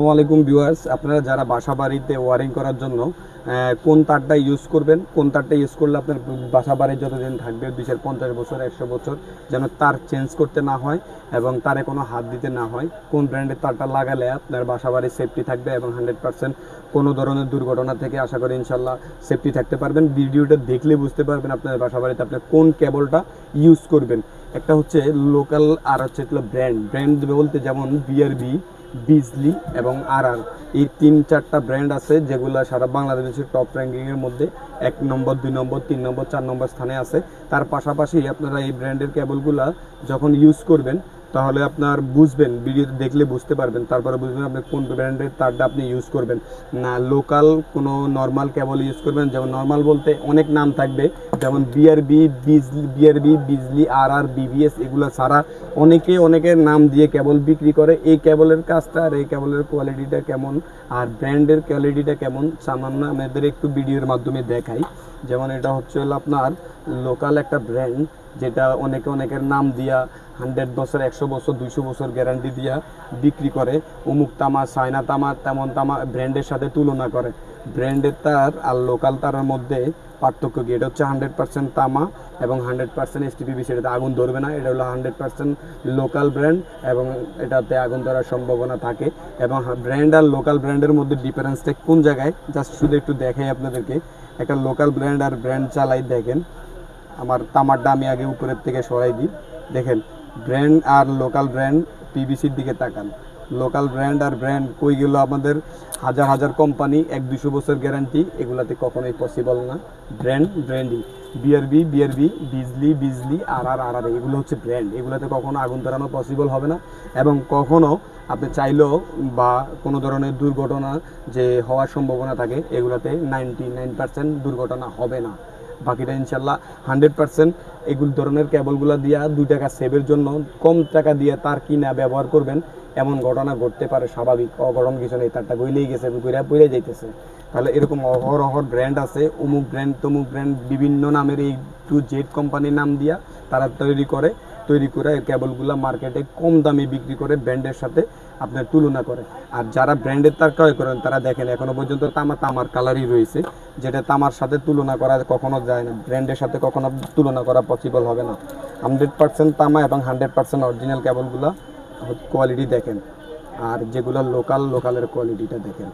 আসসালামু আলাইকুম ভিউয়ার্স, আপনারা যারা বাসা বাড়িতে ওয়ারিং করার জন্য কোন তারটা ইউজ করবেন, কোন তারটা ইউজ করলে আপনার বাসা বাড়ি যতদিন থাকবে 20-50 বছর 100 বছর যেন তার চেঞ্জ করতে না হয় এবং তারে কোনো হাত দিতে না হয়, কোন ব্র্যান্ডের তারটা লাগালে আপনার বাসা বাড়ির সেফটি থাকবে এবং 100% কোনো ধরনের দুর্ঘটনা থেকে আশা করি ইনশাল্লাহ সেফটি থাকতে পারবেন। ভিডিওটা দেখলে বুঝতে পারবেন আপনার বাসা বাড়িতে আপনি কোন কেবলটা ইউজ করবেন। একটা হচ্ছে লোকাল আর হচ্ছে ব্র্যান্ড বলতে যেমন বিআরবি, বিজলি এবং আর এই 3-4টা ব্র্যান্ড আছে যেগুলো সারা বাংলাদেশের টপ র্যাঙ্কিংয়ের মধ্যে 1 নম্বর 2 নম্বর 3 নম্বর 4 নম্বর স্থানে আছে। তার পাশাপাশি আপনারা এই ব্র্যান্ডের কেবলগুলা যখন ইউজ করবেন তাহলে আপনার বুঝবেন, ভিডিওতে দেখলে বুঝতে পারবেন, তারপরে বুঝবেন আপনি কোন ব্র্যান্ডের তারটা আপনি ইউজ করবেন। না লোকাল কোনো নর্মাল কেবল ইউজ করবেন, যেমন নর্মাল বলতে অনেক নাম থাকবে, যেমন বিআরবি, বিজলি, আর বিবিএস, এগুলো ছাড়া অনেকের নাম দিয়ে কেবল বিক্রি করে। এই কেবলের কাজটা আর এই কেবলের কোয়ালিটিটা কেমন আর ব্র্যান্ডের কোয়ালিটিটা কেমন সামান্য আমাদের একটু ভিডিওর মাধ্যমে দেখাই। যেমন এটা হচ্ছে হলো আপনার লোকাল একটা ব্র্যান্ড, যেটা অনেকের নাম দিয়া 100 বছর 100 বছর 200 বছর গ্যারান্টি দিয়া বিক্রি করে। অমুক তামা, চায়না তামা, তেমন তামা ব্র্যান্ডের সাথে তুলনা করে। ব্র্যান্ডের তার আর লোকাল তারের মধ্যে পার্থক্য কি? এটা হচ্ছে 100% তামা এবং 100% এসটিপিবি, সেটাতে আগুন ধরবে না। এটা হলো 100% লোকাল ব্র্যান্ড এবং এটাতে আগুন ধরার সম্ভাবনা থাকে। এবং ব্র্যান্ড আর লোকাল ব্র্যান্ডের মধ্যে ডিফারেন্সটা কোন জায়গায় জাস্ট শুধু একটু দেখাই আপনাদেরকে। একটা লোকাল ব্র্যান্ড আর ব্র্যান্ড চালাই দেখেন, আমার তামারটা আমি আগে উপরের থেকে সরাই দিই। দেখেন ব্র্যান্ড আর লোকাল ব্র্যান্ড, পিভিসির দিকে তাকান। লোকাল ব্র্যান্ড আর ব্র্যান্ড কই গেল? আমাদের হাজার কোম্পানি 100-200 বছর গ্যারান্টি, এগুলাতে কখনোই পসিবল না। ব্র্যান্ডই বিআরবি, বিজলি, আর এগুলো হচ্ছে ব্র্যান্ড। এগুলোতে কখনো আগুন ধরানো পসিবল হবে না এবং কখনো আপনি চাইলেও বা কোনো ধরনের দুর্ঘটনা যে হওয়ার সম্ভাবনা থাকে, এগুলোতে 99% দুর্ঘটনা হবে না। বাকিটা ইনশাল্লাহ 100%। এগুলো ধরনের কেবলগুলো দিয়া 2 টাকা সেভের জন্য কম টাকা দিয়ে তার কিনা ব্যবহার করবেন, এমন ঘটনা ঘটতে পারে। স্বাভাবিক, অঘটন কিছু নেই, তারটা গইলেই গেছে, পড়ে যাইতেছে। তাহলে এরকম অহরহ ব্র্যান্ড আছে, অমুক ব্র্যান্ড তমুক ব্র্যান্ড, বিভিন্ন নামের এই টু জেড কোম্পানির নাম দিয়া তারা তৈরি করে এই কেবলগুলো মার্কেটে কম দামে বিক্রি করে, ব্র্যান্ডের সাথে আপনার তুলনা করে। আর যারা ব্র্যান্ডের তার ক্রয় করেন তারা দেখেন এখনো পর্যন্ত তামার কালারই রয়েছে, যেটা তামার সাথে তুলনা করা কখনো যায় না, ব্র্যান্ডের সাথে কখনো তুলনা করা পসিবল হবে না। 100% তামা এবং 100% অরিজিনাল কেবলগুলো কোয়ালিটি দেখেন, আর যেগুলো লোকালের কোয়ালিটিটা দেখেন।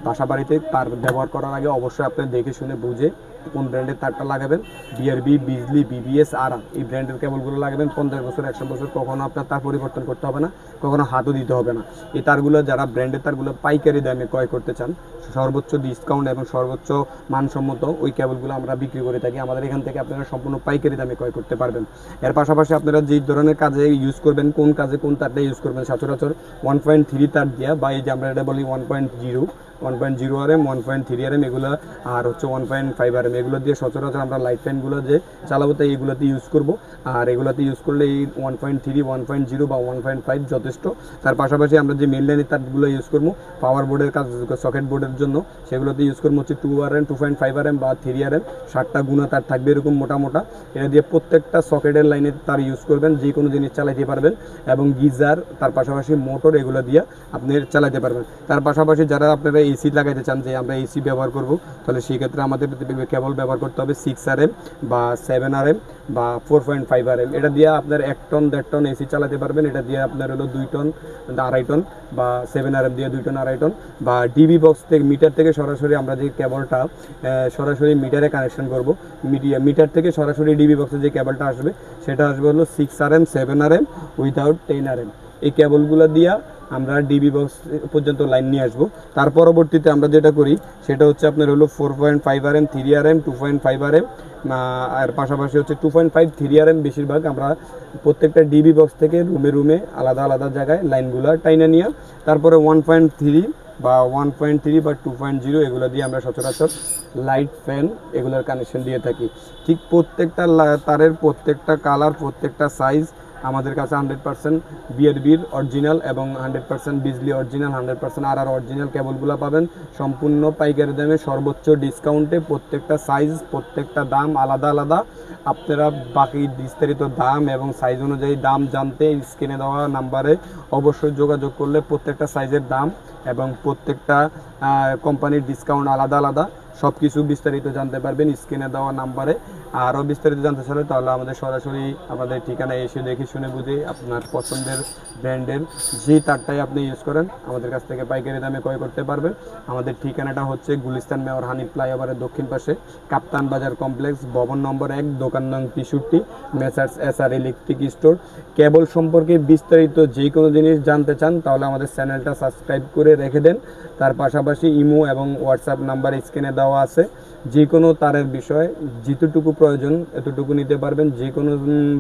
বাসা বাড়িতে তার ব্যবহার করার আগে অবশ্যই আপনি দেখে শুনে বুঝে কোন ব্র্যান্ডের তারটা লাগাবেন। বিআরবি, বিজলি, বিবিএস, আর এই ব্র্যান্ডের কেবলগুলো লাগাবেন। 50 বছর 100 বছর কখনো আপনার তার পরিবর্তন করতে হবে না, কখনো হাতও দিতে হবে না। এই তারগুলো যারা ব্র্যান্ডের তারগুলো পাইকারি দামে ক্রয় করতে চান, সর্বোচ্চ ডিসকাউন্ট এবং সর্বোচ্চ মানসম্মত ওই কেবলগুলো আমরা বিক্রি করে থাকি। আমাদের এখান থেকে আপনারা সম্পূর্ণ পাইকারি দামে ক্রয় করতে পারবেন। এর পাশাপাশি আপনারা যে ধরনের কাজে ইউজ করবেন, কোন কাজে কোন তারটা ইউজ করবেন, সচরাচর 1.3 তার দিয়া বা এই যে আমরা এটা বলি 1.0 RM, 1.3 RM এগুলো, আর হচ্ছে 1.5 RM, এগুলো দিয়ে সচরাচর আমরা লাইট ফ্যানগুলো যে চালাবো তাই এগুলোতে ইউজ করব। আর এগুলোতে ইউজ করলে এই 1.3, 1.0 বা 1.5 যথেষ্ট। তার পাশাপাশি আমরা যে মেন লাইনের তারগুলো ইউজ করবো পাওয়ার বোর্ডের কাজ, সকেট বোর্ডের জন্য, সেগুলোতে ইউজ করবো হচ্ছে 2 RM, 2.5 RM বা 3 RM। 7টা গুণা তার থাকবে এরকম মোটা। এটা দিয়ে প্রত্যেকটা সকেটের লাইনে তার ইউজ করবেন, যে কোনো জিনিস চালাইতে পারবেন। এবং গিজার, তার পাশাপাশি মোটর, এগুলো দিয়ে আপনি চালাতে পারবেন। তার পাশাপাশি যারা আপনারা এসি লাগাইতে চান, যে আমরা এসি ব্যবহার করব, তাহলে সেই ক্ষেত্রে আমাদের কেবল ব্যবহার করতে হবে 6 RM বা 7 RM বা 4.5 RM। এটা দিয়ে আপনার 1 টন 1.5 টন এসি চালাতে পারবেন। এটা দিয়ে আপনার হলো 2 টন 2.5 টন বা 7 RM দিয়ে 2 টন 2.5 টন। বা ডিবি বক্স থেকে, মিটার থেকে সরাসরি আমরা যে কেবলটা সরাসরি মিটারে কানেকশন করব, মিটার থেকে সরাসরি ডিবি বক্সে যে কেবলটা আসবে সেটা আসবে হলো 6 RM, 7 RM উইথাউট 10 RM। এই কেবলগুলো দিয়া আমরা ডিবি বক্স পর্যন্ত লাইন নিয়ে আসবো। তার পরবর্তীতে আমরা যেটা করি সেটা হচ্ছে আপনার হলো 4.5 RM, 3 RM, 2.5 RM, আর পাশাপাশি হচ্ছে 2.5, 3 RM। বেশিরভাগ আমরা প্রত্যেকটা ডিবি বক্স থেকে রুমে আলাদা জায়গায় লাইনগুলো টাইনা নিয়ে তারপরে 1.3 বা 1.3 বা 2.0 এগুলো দিয়ে আমরা সচরাচর লাইট ফ্যান এগুলোর কানেকশন দিয়ে থাকি। ঠিক প্রত্যেকটা তারের প্রত্যেকটা কালার, প্রত্যেকটা সাইজ আমাদের কাছে 100% বিআরবির অরিজিনাল এবং 100% বিজলি অরিজিনাল, 100% আর অরিজিনাল কেবলগুলো পাবেন সম্পূর্ণ পাইকারি দামে সর্বোচ্চ ডিসকাউন্টে। প্রত্যেকটা সাইজ, প্রত্যেকটা দাম আলাদা আলাদা। আপনারা বাকি বিস্তারিত দাম এবং সাইজ অনুযায়ী দাম জানতে স্ক্রিনে দেওয়া নাম্বারে অবশ্যই যোগাযোগ করলে প্রত্যেকটা সাইজের দাম এবং প্রত্যেকটা কোম্পানির ডিসকাউন্ট আলাদা আলাদা সব কিছু বিস্তারিত জানতে পারবেন স্ক্রিনে দেওয়া নাম্বারে। আরও বিস্তারিত জানতে চাইলে তাহলে আমাদের সরাসরি আমাদের ঠিকানায় এসে দেখে শুনে বুঝে আপনার পছন্দের ব্র্যান্ডের যে তারটাই আপনি ইউজ করেন আমাদের কাছ থেকে পাইকারি দামে ক্রয় করতে পারবেন। আমাদের ঠিকানাটা হচ্ছে গুলিস্তান মেয়র হানিফ ফ্লাইওভারের দক্ষিণ পাশে, কাপ্তান বাজার কমপ্লেক্স, ভবন নম্বর 1, দোকান নং 63, মেসার্স SR ইলেকট্রিক স্টোর। কেবল সম্পর্কে বিস্তারিত যে কোনো জিনিস জানতে চান তাহলে আমাদের চ্যানেলটা সাবস্ক্রাইব করে রেখে দেন। তার পাশাপাশি ইমো এবং হোয়াটসঅ্যাপ নাম্বার স্ক্রিনে দেওয়া আছে। যে কোনো তারের বিষয়ে যেতটুকু প্রয়োজন এতটুকু নিতে পারবেন। যে কোনো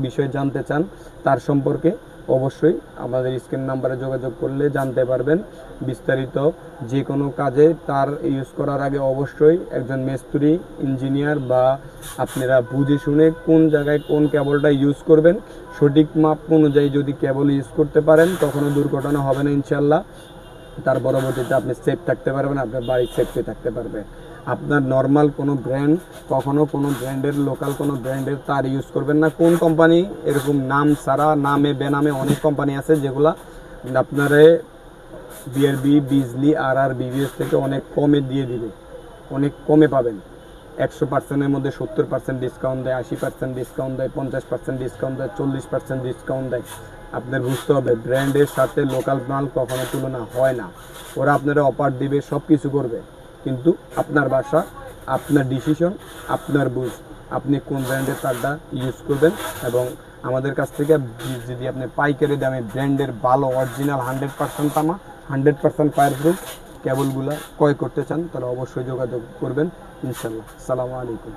বিষয় জানতে চান তার সম্পর্কে অবশ্যই আমাদের স্ক্রিন নাম্বারে যোগাযোগ করলে জানতে পারবেন বিস্তারিত। যে কোনো কাজে তার ইউজ করার আগে অবশ্যই একজন মিস্ত্রি, ইঞ্জিনিয়ার বা আপনারা বুঝে শুনে কোন জায়গায় কোন কেবলটা ইউজ করবেন সঠিক মাপ অনুযায়ী যদি কেবল ইউজ করতে পারেন কখনো দুর্ঘটনা হবে না ইনশাল্লাহ। তার পরবর্তীতে আপনি সেফ থাকতে পারবেন, আপনার বাড়ির সেফটি থাকতে পারবে। আপনার নর্মাল কোনো ব্র্যান্ড কখনো কোনো ব্র্যান্ডের লোকাল কোনো ব্র্যান্ডের তার ইউজ করবেন না। কোন কোম্পানি এরকম নাম ছাড়া নামে বেনামে অনেক কোম্পানি আছে যেগুলা আপনারে বিআরবি, বিজলি, আর বিবিএস থেকে অনেক কমে দিয়ে দিবে, অনেক কমে পাবেন। 100%-এর মধ্যে 70% ডিসকাউন্ট দেয়, 80% ডিসকাউন্ট দেয়, 50% ডিসকাউন্ট দেয়, 40% ডিসকাউন্ট দেয়। আপনার বুঝতে হবে ব্র্যান্ডের সাথে লোকাল মাল কখনো তুলনা হয় না। ওরা আপনারা অফার দিবে, সব কিছু করবে, কিন্তু আপনার বাসা, আপনার ডিসিশন, আপনার বুঝ, আপনি কোন ব্র্যান্ডের তারটা ইউজ করবেন। এবং আমাদের কাছ থেকে যদি আপনি পাইকারি দামে ব্র্যান্ডের ভালো অরিজিনাল 100% তামা, 100% ফায়ারপ্রুফ কেবলগুলো ক্রয় করতে চান তাহলে অবশ্যই যোগাযোগ করবেন ইনশাল্লাহ। আসসালামু আলাইকুম।